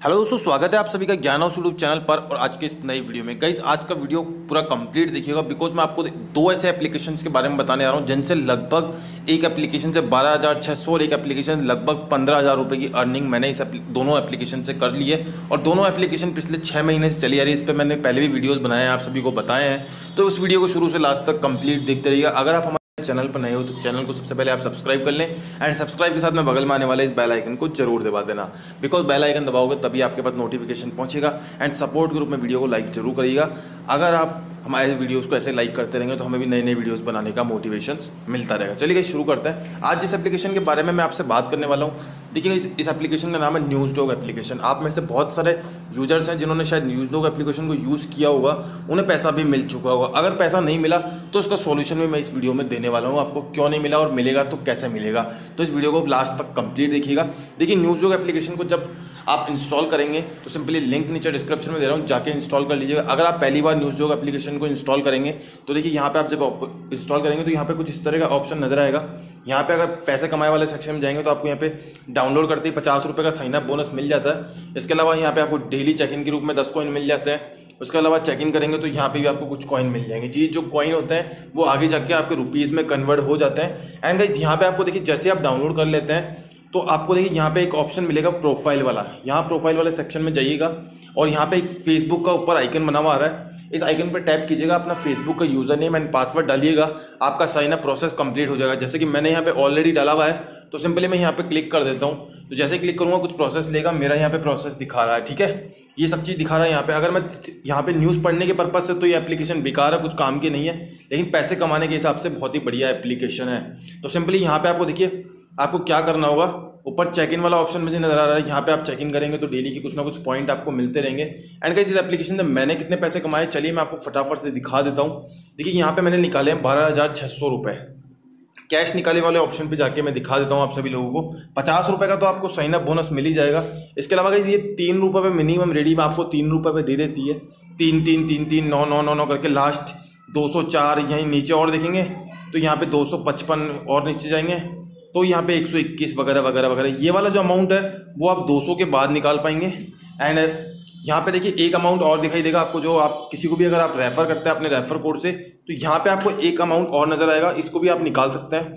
Hello दोस्तों, स्वागत है आप सभी का ज्ञान हाउस यूट्यूब चैनल पर। और आज के इस नई वीडियो में गाइस, आज का वीडियो पूरा कंप्लीट देखिएगा बिकॉज मैं आपको दो ऐसे एप्लीकेशंस के बारे में बताने आ रहा हूं जिनसे लगभग एक एप्लीकेशन से 12,600 और एक एप्लीकेशन लगभग 15,000 रुपये की अर्निंग मैंने दोनों एप्लीकेशन से कर ली है। और दोनों एप्लीकेशन पिछले 6 महीने से चली आ रही है। इस पर मैंने पहले भी वीडियोज़ बनाए हैं, आप सभी को बताए हैं। तो उस वीडियो को शुरू से लास्ट तक कंप्लीट देखते रहिएगा। अगर आप चैनल पर नए हो तो चैनल को सबसे पहले आप सब्सक्राइब कर लें एंड सब्सक्राइब के साथ में बगल में आने वाले इस बेल आइकन को जरूर दबा देना बिकॉज बेल आइकन दबाओगे तभी आपके पास नोटिफिकेशन पहुंचेगा। एंड सपोर्ट ग्रुप में वीडियो को लाइक जरूर करिएगा। अगर आप हमारे वीडियोस को ऐसे लाइक करते रहेंगे तो हमें भी नए नए वीडियोस बनाने का मोटिवेशन मिलता रहेगा। चलिए शुरू करते हैं। आज जिस एप्लीकेशन के बारे में मैं आपसे बात करने वाला हूँ, देखिएगा इस एप्लीकेशन का नाम है न्यूज़डॉग एप्लीकेशन। आप में से बहुत सारे यूजर्स हैं जिन्होंने शायद न्यूज़डॉग एप्लीकेशन को यूज़ किया होगा, उन्हें पैसा भी मिल चुका होगा। अगर पैसा नहीं मिला तो उसका सॉल्यूशन भी मैं इस वीडियो में देने वाला हूँ आपको, क्यों नहीं मिला और मिलेगा तो कैसे मिलेगा। तो इस वीडियो को लास्ट तक कंप्लीट देखिएगा। देखिए न्यूज़डॉग एप्लीकेशन को जब आप इंस्टॉल करेंगे तो सिंपली लिंक नीचे डिस्क्रिप्शन में दे रहा हूँ, जाके इंस्टॉल कर लीजिएगा। अगर आप पहली बार न्यूज़डॉग एप्लीकेशन को इंस्टॉल करेंगे तो देखिए यहाँ पे आप जब इंस्टॉल करेंगे तो यहाँ पे कुछ इस तरह का ऑप्शन नजर आएगा। यहाँ पे अगर पैसे कमाए वाले सेक्शन में जाएंगे तो आपको यहाँ पे डाउनलोड करते ही 50 रुपये का साइन अप बोनस मिल जाता है। इसके अलावा यहाँ पे आपको डेली चेक इन के रूप में 10 कॉइन मिल जाते हैं। उसके अलावा चेक इन करेंगे तो यहाँ पे भी आपको कुछ कॉइन मिल जाएंगे। जी, जो कॉइन होते हैं वो आगे जाके आपके रुपीज़ में कन्वर्ट हो जाते हैं। एंड गाइस यहाँ पे आपको देखिए जैसे आप डाउनलोड कर लेते हैं तो आपको देखिए यहाँ पे एक ऑप्शन मिलेगा प्रोफाइल वाला। यहाँ प्रोफाइल वाले सेक्शन में जाइएगा और यहाँ पे एक फेसबुक का ऊपर आइकन बना हुआ आ रहा है। इस आइकन पर टैप कीजिएगा, अपना फेसबुक का यूजर नेम एंड पासवर्ड डालिएगा, आपका साइन अप प्रोसेस कंप्लीट हो जाएगा। जैसे कि मैंने यहाँ पे ऑलरेडी डाला हुआ है तो सिंपली मैं यहाँ पे क्लिक कर देता हूँ। तो जैसे क्लिक करूँगा कुछ प्रोसेस लेगा, मेरा यहाँ पे प्रोसेस दिखा रहा है। ठीक है, ये सब चीज़ दिखा रहा है यहाँ पे। अगर मैं यहाँ पे न्यूज़ पढ़ने के पर्पज से तो ये एप्लीकेशन बेकार है, कुछ काम की नहीं है, लेकिन पैसे कमाने के हिसाब से बहुत ही बढ़िया एप्लीकेशन है। तो सिंपली यहाँ पे आपको देखिए आपको क्या करना होगा, ऊपर चेक इन वाला ऑप्शन मुझे नजर आ रहा है। यहाँ पे आप चेक इन करेंगे तो डेली के कुछ ना कुछ पॉइंट आपको मिलते रहेंगे। एंड गाइस इस एप्लीकेशन से मैंने कितने पैसे कमाए चलिए मैं आपको फटाफट से दिखा देता हूँ। देखिए यहाँ पे मैंने निकाले हैं 12,600 रुपये। कैश निकाले वाले ऑप्शन पे जाके मैं दिखा देता हूँ आप सभी लोगों को। 50 रुपये का तो आपको साइन अप बोनस मिल ही जाएगा। इसके अलावा गाइस ये 3 रुपये पे मिनिमम रेडी में आपको 3 रुपये पे दे देती है। 3 3 3 3 9 9 9 9 करके लास्ट 204। यहीं नीचे और देखेंगे तो यहाँ पे 255 और नीचे जाएंगे तो यहाँ पे 121 वगैरह वगैरह वगैरह। ये वाला जो अमाउंट है वो आप 200 के बाद निकाल पाएंगे। एंड यहाँ पे देखिए एक अमाउंट और दिखाई देगा आपको, जो आप किसी को भी अगर आप रेफर करते हैं अपने रेफर कोड से तो यहाँ पे आपको एक अमाउंट और नजर आएगा, इसको भी आप निकाल सकते हैं।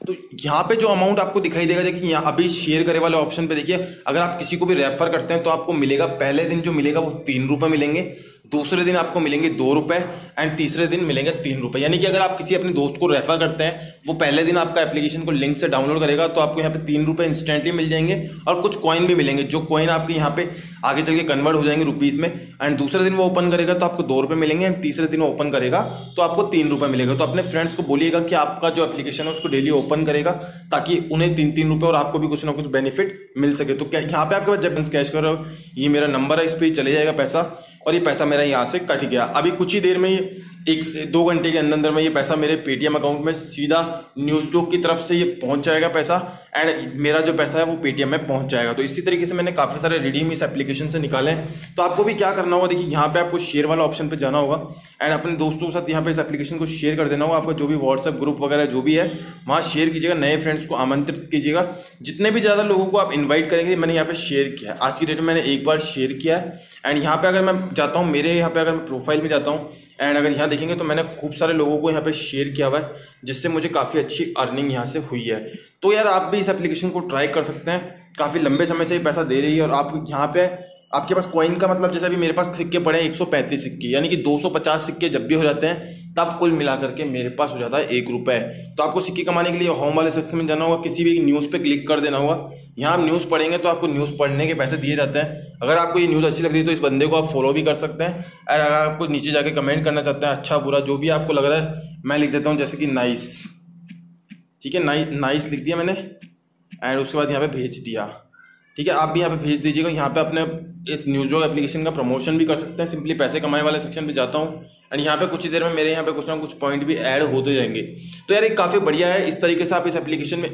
तो यहाँ पे जो अमाउंट आपको दिखाई देगा, देखिए यहाँ अभी शेयर करे वाले ऑप्शन पे देखिए, अगर आप किसी को भी रेफर करते हैं तो आपको मिलेगा पहले दिन जो मिलेगा वो 3 रुपये मिलेंगे, दूसरे दिन आपको मिलेंगे 2 रुपये एंड तीसरे दिन मिलेंगे 3 रुपये। यानी कि अगर आप किसी अपने दोस्त को रेफर करते हैं, वो पहले दिन आपका एप्लीकेशन को लिंक से डाउनलोड करेगा तो आपको यहाँ पे 3 रुपये इंस्टेंटली मिल जाएंगे और कुछ कॉइन भी मिलेंगे, जो कॉइन आपके यहाँ पे आगे चल के कन्वर्ट हो जाएंगे रुपीज़ में। एंड दूसरे दिन वो ओपन करेगा तो आपको 2 रुपये मिलेंगे एंड तीसरे दिन वो ओपन करेगा तो आपको 3 रुपये मिलेगा। तो अपने फ्रेंड्स को बोलिएगा कि आपका जो एप्लीकेशन है उसको डेली ओपन करेगा ताकि उन्हें 3 रुपये और आपको भी कुछ ना कुछ बेनिफिट मिल सके। तो क्या यहाँ पे आपके पास जब कैश कर रहे हो, ये मेरा नंबर है, इस पर चले जाएगा पैसा और ये पैसा मेरा यहाँ से कट गया। अभी कुछ ही देर में ही 1 से 2 घंटे के अंदर में ये पैसा मेरे पेटीएम अकाउंट में सीधा न्यूज़डॉग की तरफ से ये पहुंच जाएगा पैसा। एंड मेरा जो पैसा है वो पेटीएम में पहुंच जाएगा। तो इसी तरीके से मैंने काफ़ी सारे रिडीम इस एप्लीकेशन से निकाले हैं। तो आपको भी क्या करना होगा, देखिए यहाँ पे आपको शेयर वाला ऑप्शन पे जाना होगा एंड अपने दोस्तों के साथ यहाँ पे इस एप्लीकेशन को शेयर कर देना होगा। आपका जो भी व्हाट्सएप ग्रुप वगैरह जो भी है वहाँ शेयर कीजिएगा, नए फ्रेंड्स को आमंत्रित कीजिएगा। जितने भी ज़्यादा लोगों को आप इन्वाइट करेंगे, मैंने यहाँ पे शेयर किया है, आज की डेट में मैंने एक बार शेयर किया है। एंड यहाँ पे अगर मैं जाता हूँ, मेरे यहाँ पे अगर मैं प्रोफाइल में जाता हूँ एंड अगर यहाँ देखेंगे तो मैंने खूब सारे लोगों को यहाँ पे शेयर किया हुआ है, जिससे मुझे काफ़ी अच्छी अर्निंग यहाँ से हुई है। तो यार आप भी इस एप्लीकेशन को ट्राई कर सकते हैं, काफ़ी लंबे समय से ये पैसा दे रही है। और आप यहाँ पे आपके पास कॉइन का मतलब, जैसे अभी मेरे पास सिक्के पड़े हैं 135 सिक्के, यानी कि 250 सिक्के जब भी हो जाते हैं तब कुल मिला करके मेरे पास हो जाता है 1 रुपये। तो आपको सिक्के कमाने के लिए होम वाले सेक्शन में जाना होगा, किसी भी न्यूज़ पे क्लिक कर देना होगा। यहाँ आप न्यूज़ पढ़ेंगे तो आपको न्यूज़ पढ़ने के पैसे दिए जाते हैं। अगर आपको ये न्यूज़ अच्छी लग रही है तो इस बंदे को आप फॉलो भी कर सकते हैं। और अगर आपको नीचे जाके कमेंट करना चाहते हैं अच्छा बुरा जो भी आपको लग रहा है, मैं लिख देता हूँ जैसे कि नाइस। ठीक है, नाइस लिख दिया मैंने एंड उसके बाद यहाँ पे भेज दिया। ठीक है, आप भी यहाँ पे भेज दीजिएगा। यहाँ पे अपने इस न्यूज़डॉग एप्लीकेशन का प्रमोशन भी कर सकते हैं। सिंपली पैसे कमाए वाले सेक्शन पे जाता हूँ एंड यहाँ पे कुछ ही देर में मेरे यहाँ पे कुछ ना कुछ पॉइंट भी ऐड होते जाएंगे। तो यार ये काफ़ी बढ़िया है। इस तरीके से आप इस एप्लीकेशन में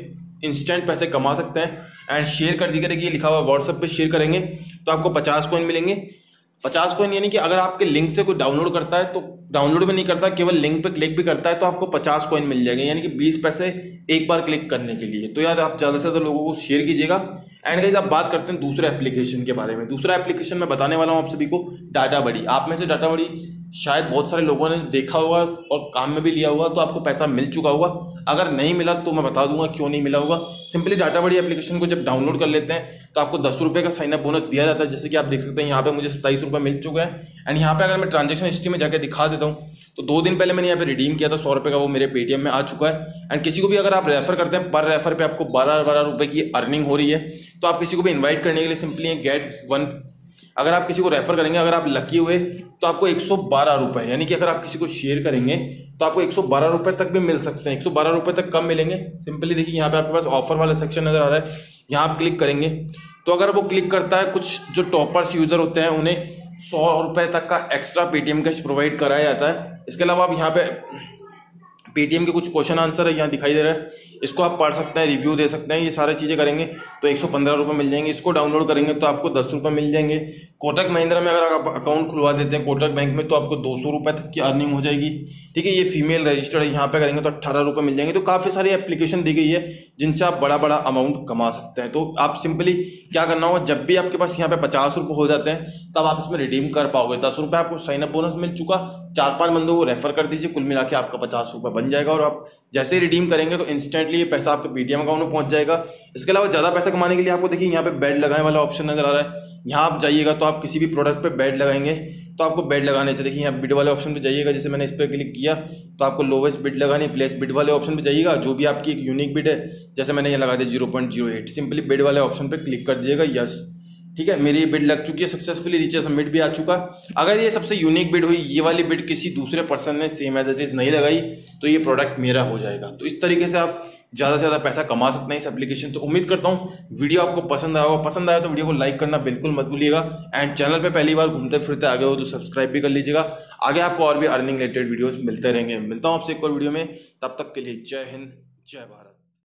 इंस्टेंट पैसे कमा सकते हैं। एंड शेयर कर दीजिएगा, देखिए लिखा हुआ व्हाट्सएप पे शेयर करेंगे तो आपको 50 कॉइन मिलेंगे। 50 कॉइन यानी कि अगर आपके लिंक से कोई डाउनलोड करता है तो डाउनलोड भी नहीं करता, केवल लिंक पे क्लिक भी करता है तो आपको 50 कॉइन मिल जाएंगे, यानी कि 20 पैसे एक बार क्लिक करने के लिए। तो यार आप ज़्यादा से ज़्यादा लोगों को शेयर कीजिएगा। एंड गाइस आप बात करते हैं दूसरे एप्लीकेशन के बारे में। दूसरा एप्लीकेशन मैं बताने वाला हूँ आप सभी को, डाटा बड़ी। आप में से डाटा बड़ी शायद बहुत सारे लोगों ने देखा होगा और काम में भी लिया होगा, तो आपको पैसा मिल चुका होगा। अगर नहीं मिला तो मैं बता दूंगा क्यों नहीं मिला होगा। सिंपली डाटा बड़ी एप्लीकेशन को जब डाउनलोड कर लेते हैं तो आपको 10 रुपये का साइन अप बोनस दिया जाता है। जैसे कि आप देख सकते हैं यहाँ पे मुझे 27 रुपये मिल चुका है। एंड यहाँ पे अगर मैं ट्रांजेक्शन हिस्ट्री में जाकर दिखा देता हूँ तो 2 दिन पहले मैंने यहाँ पे रिडीम किया था 100 रुपये का, वो मेरे पेटीएम में आ चुका है। एंड किसी को भी अगर आप रेफर करते हैं, पर रेफर पे आपको 12 रुपये की अर्निंग हो रही है। तो आप किसी को भी इन्वाइट करने के लिए सिंपली गेट वन, अगर आप किसी को रेफर करेंगे, अगर आप लकी हुए तो आपको 112 रुपये, यानी कि अगर आप किसी को शेयर करेंगे तो आपको 112 रुपये तक भी मिल सकते हैं। 112 रुपये तक कम मिलेंगे। सिंपली देखिए यहाँ पे आपके पास ऑफर वाला सेक्शन नजर आ रहा है, यहाँ आप क्लिक करेंगे तो अगर वो क्लिक करता है, कुछ जो टॉपर्स यूजर होते हैं उन्हें 100 रुपये तक का एक्स्ट्रा पेटीएम कैश प्रोवाइड कराया जाता है। इसके अलावा आप यहाँ पे पेटीएम के कुछ क्वेश्चन आंसर है यहाँ दिखाई दे रहा है, इसको आप पढ़ सकते हैं, रिव्यू दे सकते हैं। ये सारी चीज़ें करेंगे तो 115 रुपये मिल जाएंगे। इसको डाउनलोड करेंगे तो आपको 10 रुपये मिल जाएंगे। कोटक महिंद्रा में अगर आप अकाउंट खुलवा देते हैं कोटक बैंक में तो आपको 200 रुपये तक की अर्निंग हो जाएगी। ठीक है, ये फीमेल रजिस्टर्ड है, यहाँ पे करेंगे तो 18 रुपये मिल जाएंगे। तो काफ़ी सारी एप्लीकेशन दी गई है जिनसे आप बड़ा बड़ा अमाउंट कमा सकते हैं। तो आप सिंपली क्या करना होगा, जब भी आपके पास यहाँ पे 50 रुपये हो जाते हैं तब आप इसमें रिडीम कर पाओगे। 10 रुपये आपको साइन अप बोनस मिल चुका, 4-5 बंदों को रेफर कर दीजिए, कुल मिला के आपका 50 रुपये बन जाएगा। और आप जैसे ही रिडीम करेंगे तो इंस्टेंटली ये पैसा आपके पेटीएम अकाउंट में पहुंच जाएगा। इसके अलावा ज़्यादा पैसा कमाने के लिए आपको देखिए यहाँ पे बेड लगाने वाला ऑप्शन नजर आ रहा है, यहाँ आप जाइएगा तो आप किसी भी प्रोडक्ट पे बेड लगाएंगे तो आपको बेड लगाने से देखिए यहाँ बिड वाले ऑप्शन पे जाइएगा। जैसे मैंने इस पर क्लिक किया तो आपको लोवेस्ट बिड लगानी, प्लेस बिड वाले ऑप्शन पे जाइएगा, जो भी आपकी एक यूनिक बिड है, जैसे मैंने यहाँ लगा दिया 0.08, सिंपली बिड वाले ऑप्शन पे क्लिक कर दीजिएगा। यस, ठीक है, मेरी बिड लग चुकी है सक्सेसफुली, नीचे सबमिट भी आ चुका। अगर ये सबसे यूनिक बिड हुई, ये वाली बिड किसी दूसरे पर्सन ने सेम एज इट इज नहीं लगाई तो ये प्रोडक्ट मेरा हो जाएगा। तो इस तरीके से आप ज़्यादा से ज़्यादा पैसा कमा सकते हैं इस एप्लीकेशन। तो उम्मीद करता हूँ वीडियो आपको पसंद आया होगा। पसंद आया तो वीडियो को लाइक करना बिल्कुल मत भूलिएगा। एंड चैनल पे पहली बार घूमते फिरते आ गए हो तो सब्सक्राइब भी कर लीजिएगा। आगे आपको और भी अर्निंग रिलेटेड वीडियोस मिलते रहेंगे। मिलता हूँ आपसे एक और वीडियो में, तब तक के लिए जय हिंद, जय भारत।